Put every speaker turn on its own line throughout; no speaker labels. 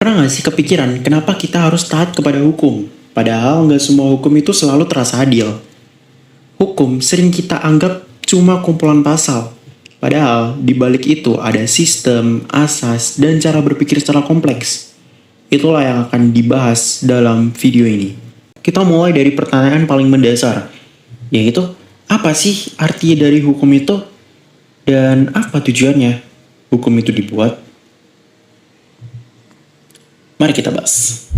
Pernah nggak sih kepikiran kenapa kita harus taat kepada hukum? Padahal nggak semua hukum itu selalu terasa adil. Hukum sering kita anggap cuma kumpulan pasal. Padahal di balik itu ada sistem, asas, dan cara berpikir secara kompleks. Itulah yang akan dibahas dalam video ini. Kita mulai dari pertanyaan paling mendasar, yaitu apa sih arti dari hukum itu dan apa tujuannya hukum itu dibuat? Mari kita bahas.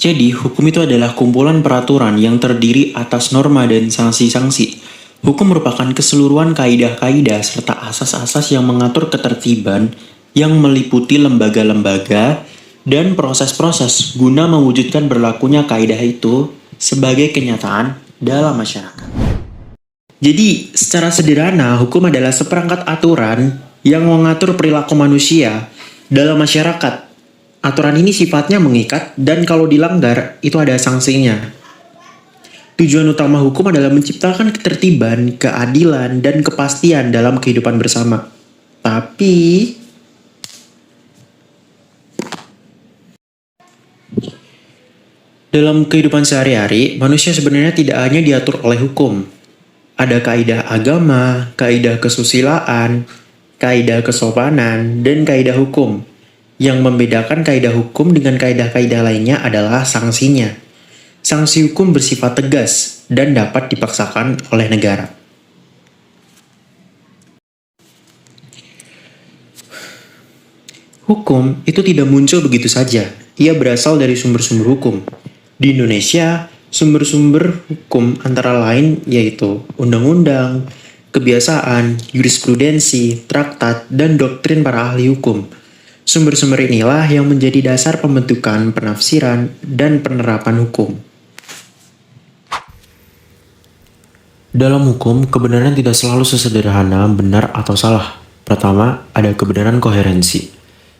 Jadi, hukum itu adalah kumpulan peraturan yang terdiri atas norma dan sanksi-sanksi. Hukum merupakan keseluruhan kaidah-kaidah serta asas-asas yang mengatur ketertiban yang meliputi lembaga-lembaga dan proses-proses guna mewujudkan berlakunya kaidah itu sebagai kenyataan dalam masyarakat. Jadi, secara sederhana, hukum adalah seperangkat aturan yang mengatur perilaku manusia dalam masyarakat. Aturan ini sifatnya mengikat dan kalau dilanggar itu ada sanksinya. Tujuan utama hukum adalah menciptakan ketertiban, keadilan, dan kepastian dalam kehidupan bersama. Tapi dalam kehidupan sehari-hari, manusia sebenarnya tidak hanya diatur oleh hukum. Ada kaidah agama, kaidah kesusilaan, kaidah kesopanan, dan kaidah hukum. Yang membedakan kaidah hukum dengan kaidah-kaidah lainnya adalah sanksinya. Sanksi hukum bersifat tegas dan dapat dipaksakan oleh negara. Hukum itu tidak muncul begitu saja. Ia berasal dari sumber-sumber hukum. Di Indonesia, sumber-sumber hukum antara lain yaitu undang-undang, kebiasaan, jurisprudensi, traktat, dan doktrin para ahli hukum. Sumber-sumber inilah yang menjadi dasar pembentukan, penafsiran, dan penerapan hukum. Dalam hukum, kebenaran tidak selalu sesederhana benar atau salah. Pertama, ada kebenaran koherensi.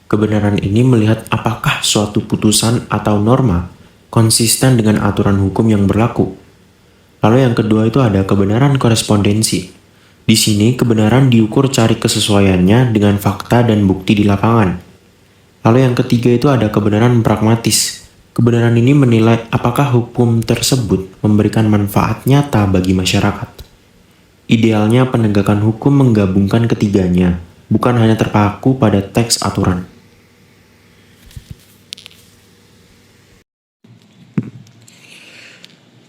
Kebenaran ini melihat apakah suatu putusan atau norma konsisten dengan aturan hukum yang berlaku. Lalu yang kedua itu ada kebenaran korespondensi. Di sini, kebenaran diukur cari kesesuaiannya dengan fakta dan bukti di lapangan. Lalu yang ketiga itu ada kebenaran pragmatis. Kebenaran ini menilai apakah hukum tersebut memberikan manfaat nyata bagi masyarakat. Idealnya penegakan hukum menggabungkan ketiganya, bukan hanya terpaku pada teks aturan.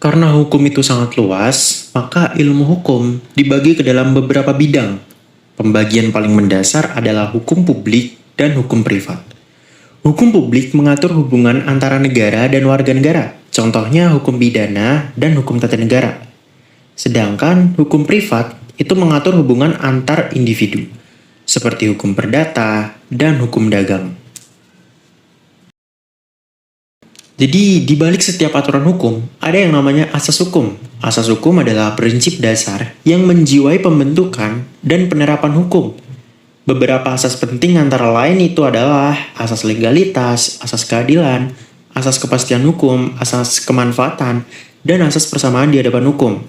Karena hukum itu sangat luas, maka ilmu hukum dibagi ke dalam beberapa bidang. Pembagian paling mendasar adalah hukum publik dan hukum privat. Hukum publik mengatur hubungan antara negara dan warga negara, contohnya hukum pidana dan hukum tata negara. Sedangkan hukum privat itu mengatur hubungan antar individu, seperti hukum perdata dan hukum dagang. Jadi, di balik setiap aturan hukum, ada yang namanya asas hukum. Asas hukum adalah prinsip dasar yang menjiwai pembentukan dan penerapan hukum. Beberapa asas penting antara lain itu adalah asas legalitas, asas keadilan, asas kepastian hukum, asas kemanfaatan, dan asas persamaan di hadapan hukum.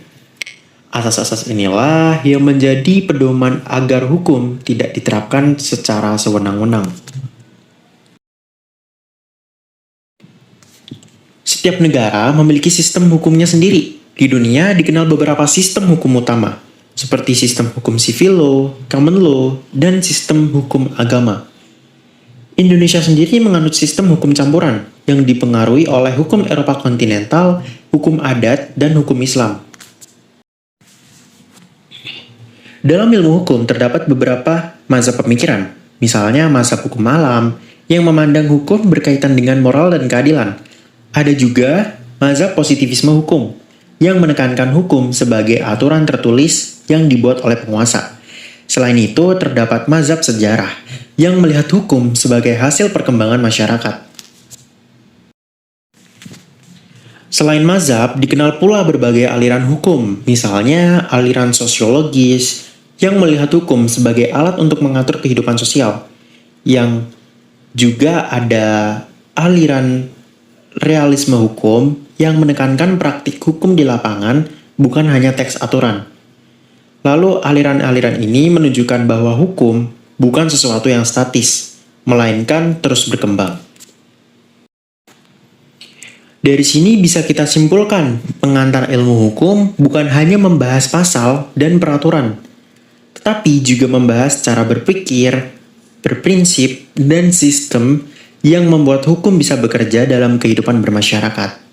Asas-asas inilah yang menjadi pedoman agar hukum tidak diterapkan secara sewenang-wenang. Setiap negara memiliki sistem hukumnya sendiri. Di dunia dikenal beberapa sistem hukum utama, seperti sistem hukum civil law, common law, dan sistem hukum agama. Indonesia sendiri menganut sistem hukum campuran yang dipengaruhi oleh hukum Eropa kontinental, hukum adat, dan hukum Islam. Dalam ilmu hukum terdapat beberapa mazhab pemikiran, misalnya mazhab hukum alam yang memandang hukum berkaitan dengan moral dan keadilan. Ada juga mazhab positivisme hukum yang menekankan hukum sebagai aturan tertulis yang dibuat oleh penguasa. Selain itu, terdapat mazhab sejarah yang melihat hukum sebagai hasil perkembangan masyarakat. Selain mazhab, dikenal pula berbagai aliran hukum, misalnya aliran sosiologis yang melihat hukum sebagai alat untuk mengatur kehidupan sosial. Yang juga ada aliran realisme hukum yang menekankan praktik hukum di lapangan, bukan hanya teks aturan. Lalu aliran-aliran ini menunjukkan bahwa hukum bukan sesuatu yang statis, melainkan terus berkembang. Dari sini bisa kita simpulkan, pengantar ilmu hukum bukan hanya membahas pasal dan peraturan, tetapi juga membahas cara berpikir, berprinsip, dan sistem yang membuat hukum bisa bekerja dalam kehidupan bermasyarakat.